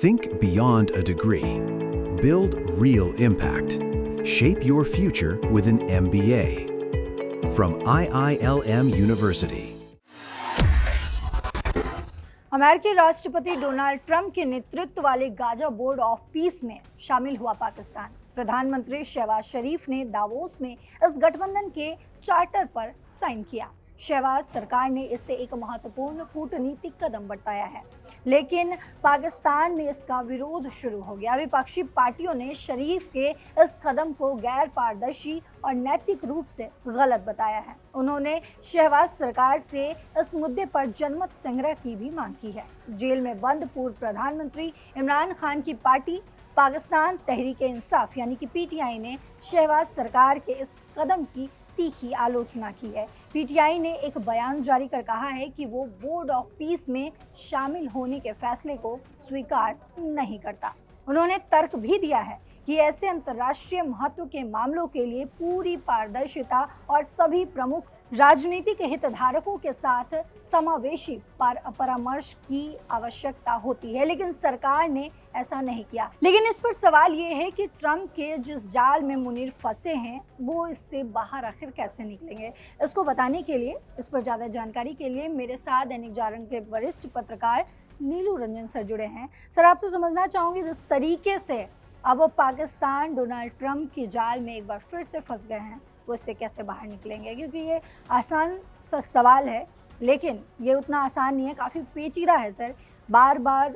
Think beyond a degree. Build real impact. Shape your future with an MBA. From IILM University. अमेरिकी राष्ट्रपति Donald Trump के नेतृत्व वाले Gaza board of peace में शामिल हुआ पाकिस्तान। प्रधानमंत्री शहबाज शरीफ ने दावोस में इस गठबंधन के चार्टर पर साइन किया। शहबाज सरकार ने इसे एक महत्वपूर्ण कूटनीतिक कदम बताया है, लेकिन पाकिस्तान में इसका विरोध शुरू हो गया। विपक्षी पार्टियों ने शरीफ के इस कदम को गैर पारदर्शी और नैतिक रूप से गलत बताया है। उन्होंने शहबाज सरकार से इस मुद्दे पर जनमत संग्रह की भी मांग की है। जेल में बंद पूर्व प्रधानमंत्री इमरान खान की पार्टी पाकिस्तान तहरीक इंसाफ यानी कि पीटीआई ने शहबाज सरकार के इस कदम की तीखी आलोचना की है। पीटीआई ने एक बयान जारी कर कहा है कि वो बोर्ड ऑफ पीस में शामिल होने के फैसले को स्वीकार नहीं करता। उन्होंने तर्क भी दिया है कि ऐसे अंतर्राष्ट्रीय महत्व के मामलों के लिए पूरी पारदर्शिता और सभी प्रमुख राजनीतिक हितधारकों के साथ समावेशी परामर्श की आवश्यकता होती है, लेकिन सरकार ने ऐसा नहीं किया। लेकिन इस पर सवाल ये है कि ट्रंप के जिस जाल में मुनीर फंसे हैं वो इससे बाहर आखिर कैसे निकलेंगे। इसको बताने के लिए, इस पर ज़्यादा जानकारी के लिए मेरे साथ दैनिक जागरण के वरिष्ठ पत्रकार नीलू रंजन सर जुड़े हैं। सर, आपसे समझना चाहूँगी जिस तरीके से अब पाकिस्तान डोनाल्ड ट्रंप की जाल में एक बार फिर से फंस गए हैं, वो इससे कैसे बाहर निकलेंगे, क्योंकि ये आसान सा सवाल है लेकिन ये उतना आसान नहीं है, काफ़ी पेचीदा है सर। बार बार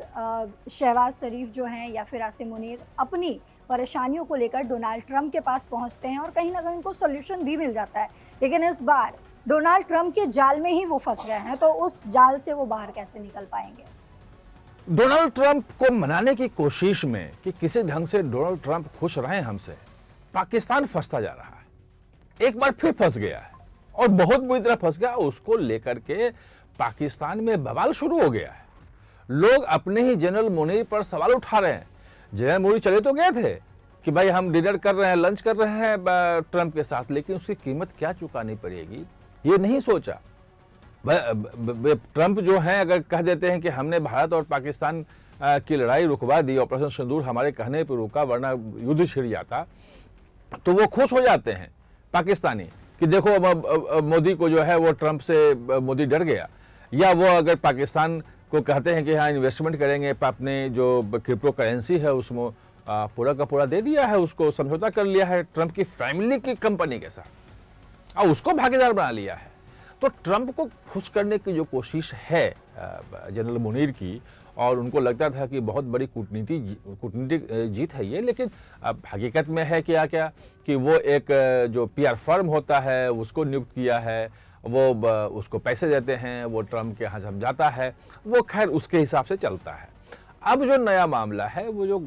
शहबाज शरीफ जो हैं या फिर आसिम मुनीर अपनी परेशानियों को लेकर डोनाल्ड ट्रंप के पास पहुंचते हैं और कहीं ना कहीं उनको सोल्यूशन भी मिल जाता है, लेकिन इस बार डोनाल्ड ट्रंप के जाल में ही वो फंस गए हैं, तो उस जाल से वो बाहर कैसे निकल पाएंगे। डोनाल्ड ट्रंप को मनाने की कोशिश में कि किसी ढंग से डोनाल्ड ट्रंप खुश रहें हमसे, पाकिस्तान फंसता जा रहा है। एक बार फिर फंस गया है और बहुत बुरी तरह फंस गया। उसको लेकर के पाकिस्तान में बवाल शुरू हो गया है। लोग अपने ही जनरल मुनीर पर सवाल उठा रहे हैं। जनरल मुनीर चले तो गए थे कि भाई हम डिनर कर रहे हैं, लंच कर रहे हैं ट्रंप के साथ, लेकिन उसकी कीमत क्या चुकानी पड़ेगी ये नहीं सोचा। ट्रंप जो है अगर कह देते हैं कि हमने भारत और पाकिस्तान की लड़ाई रुकवा दी, ऑपरेशन सिंदूर हमारे कहने पर रुका वरना युद्ध छिड़ जाता, तो वो खुश हो जाते हैं पाकिस्तानी कि देखो मोदी को जो है वो ट्रंप से मोदी डर गया। या वो अगर पाकिस्तान को कहते हैं कि हाँ इन्वेस्टमेंट करेंगे, अपने जो क्रिप्टो करेंसी है उसमें पूरा का पूरा दे दिया है, उसको समझौता कर लिया है ट्रंप की फैमिली की कंपनी के साथ और उसको भागीदार बना लिया है। तो ट्रंप को खुश करने की जो कोशिश है जनरल मुनीर की, और उनको लगता था कि बहुत बड़ी कूटनीतिक जीत है ये, लेकिन अब हकीकत में है क्या कि वो एक जो पीआर फर्म होता है उसको नियुक्त किया है, वो उसको पैसे देते हैं, वो ट्रंप के यहाँ समझाता है, वो खैर उसके हिसाब से चलता है। अब जो नया मामला है वो जो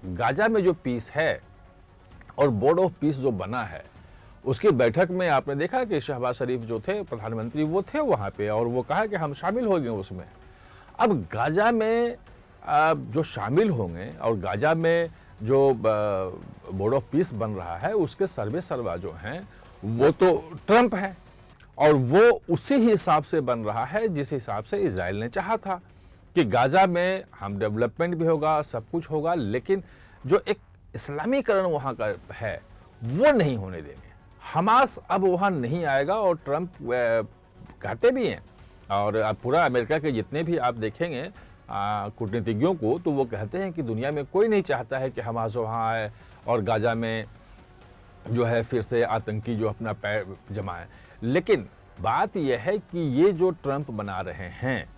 गाजा में जो पीस है और बोर्ड ऑफ पीस जो बना है, उसकी बैठक में आपने देखा कि शहबाज शरीफ जो थे प्रधानमंत्री वो थे वहाँ पे और वो कहा कि हम शामिल हो गए उसमें। अब गाजा में जो शामिल होंगे और गाजा में जो बोर्ड ऑफ पीस बन रहा है उसके सर्वे सर्वा जो हैं वो तो ट्रंप है और वो उसी हिसाब से बन रहा है जिस हिसाब से इजराइल ने चाहा था कि गाजा में हम डेवलपमेंट भी होगा, सब कुछ होगा, लेकिन जो एक इस्लामीकरण वहाँ का है वो नहीं होने देंगे। हमास अब वहाँ नहीं आएगा और ट्रंप कहते भी हैं, और पूरा अमेरिका के जितने भी आप देखेंगे कूटनीतिज्ञों को, तो वो कहते हैं कि दुनिया में कोई नहीं चाहता है कि हमास वहाँ आए और गाजा में जो है फिर से आतंकी जो अपना पैर जमाए। लेकिन बात यह है कि ये जो ट्रंप बना रहे हैं,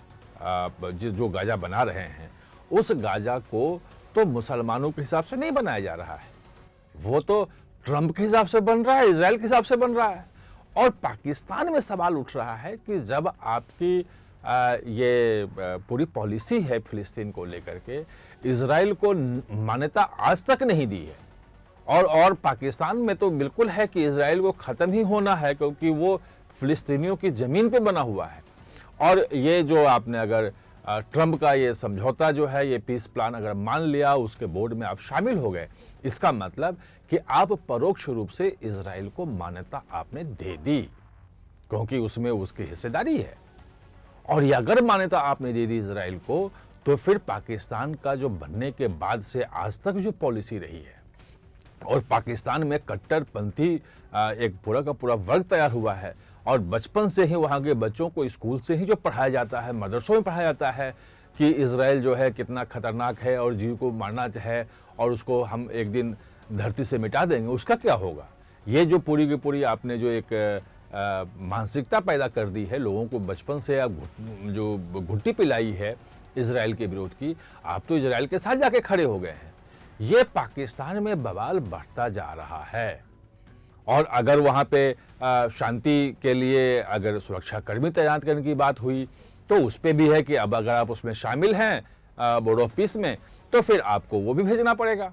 जो गाजा बना रहे हैं, उस गाजा को तो मुसलमानों के हिसाब से नहीं बनाया जा रहा है, वो तो ट्रंप के हिसाब से बन रहा है, इजराइल के हिसाब से बन रहा है। और पाकिस्तान में सवाल उठ रहा है कि जब आपकी ये पूरी पॉलिसी है फिलिस्तीन को लेकर के, इजराइल को मान्यता आज तक नहीं दी है, और पाकिस्तान में तो बिल्कुल है कि इजराइल को ख़त्म ही होना है क्योंकि वो फिलिस्तीनियों की ज़मीन पे बना हुआ है। और ये जो आपने अगर ट्रंप का ये समझौता जो है, ये पीस प्लान अगर मान लिया, उसके बोर्ड में आप शामिल हो गए, इसका मतलब कि आप परोक्ष रूप से इजराइल को मान्यता आपने दे दी क्योंकि उसमें उसकी हिस्सेदारी है। और ये अगर मान्यता आपने दे दी इजराइल को, तो फिर पाकिस्तान का जो बनने के बाद से आज तक जो पॉलिसी रही है, और पाकिस्तान में कट्टरपंथी एक पूरा का पूरा वर्ग तैयार हुआ है, और बचपन से ही वहाँ के बच्चों को स्कूल से ही जो पढ़ाया जाता है, मदरसों में पढ़ाया जाता है कि इजराइल जो है कितना खतरनाक है और जीव को मारना है और उसको हम एक दिन धरती से मिटा देंगे, उसका क्या होगा। ये जो पूरी की पूरी आपने जो एक मानसिकता पैदा कर दी है लोगों को बचपन से, आप जो घुट्टी पिलाई है इजराइल के विरोध की, आप तो इजराइल के साथ जाके खड़े हो गए हैं। ये पाकिस्तान में बवाल बढ़ता जा रहा है। और अगर वहाँ पे शांति के लिए अगर सुरक्षाकर्मी तैनात करने की बात हुई तो उस पर भी है कि अब अगर आप उसमें शामिल हैं बोर्ड ऑफ पीस में, तो फिर आपको वो भी भेजना पड़ेगा।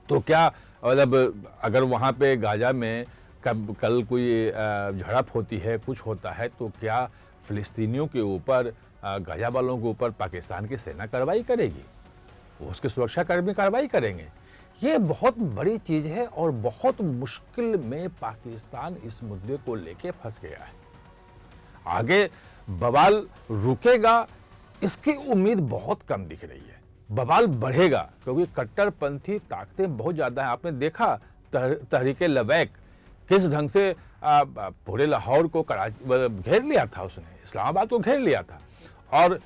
तो क्या मतलब अगर वहाँ पे गाजा में कल कोई झड़प होती है, कुछ होता है, तो क्या फिलिस्तीनियों के ऊपर, गाजा वालों के ऊपर पाकिस्तान की सेना कार्रवाई करेगी, उसके सुरक्षाकर्मी कार्रवाई करेंगे? ये बहुत बड़ी चीज़ है और बहुत मुश्किल में पाकिस्तान इस मुद्दे को लेके फंस गया है। आगे बवाल रुकेगा इसकी उम्मीद बहुत कम दिख रही है। बवाल बढ़ेगा क्योंकि कट्टरपंथी ताकतें बहुत ज़्यादा हैं। आपने देखा तहरीके लबैक किस ढंग से पूरे लाहौर को घेर लिया था, उसने इस्लामाबाद को घेर लिया था। और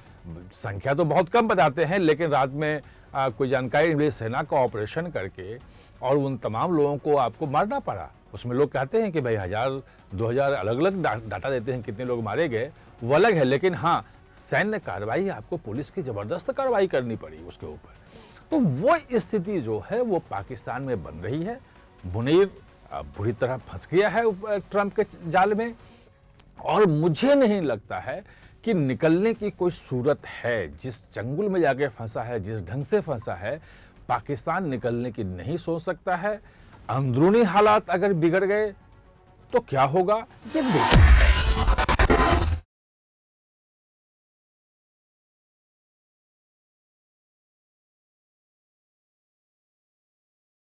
संख्या तो बहुत कम बताते हैं, लेकिन रात में कोई जानकारी मिली, सेना का ऑपरेशन करके और उन तमाम लोगों को आपको मारना पड़ा। उसमें लोग कहते हैं कि भाई 1000-2000 अलग अलग डाटा देते हैं कितने लोग मारे गए, वो अलग है, लेकिन हाँ सैन्य कार्रवाई, आपको पुलिस की ज़बरदस्त कार्रवाई करनी पड़ी उसके ऊपर। तो वो स्थिति जो है वो पाकिस्तान में बन रही है। मुनीर बुरी तरह फंस गया है ट्रंप के जाल में, और मुझे नहीं लगता है कि निकलने की कोई सूरत है। जिस चंगुल में जाके फंसा है, जिस ढंग से फंसा है, पाकिस्तान निकलने की नहीं सोच सकता है। अंदरूनी हालात अगर बिगड़ गए तो क्या होगा, ये देखना है।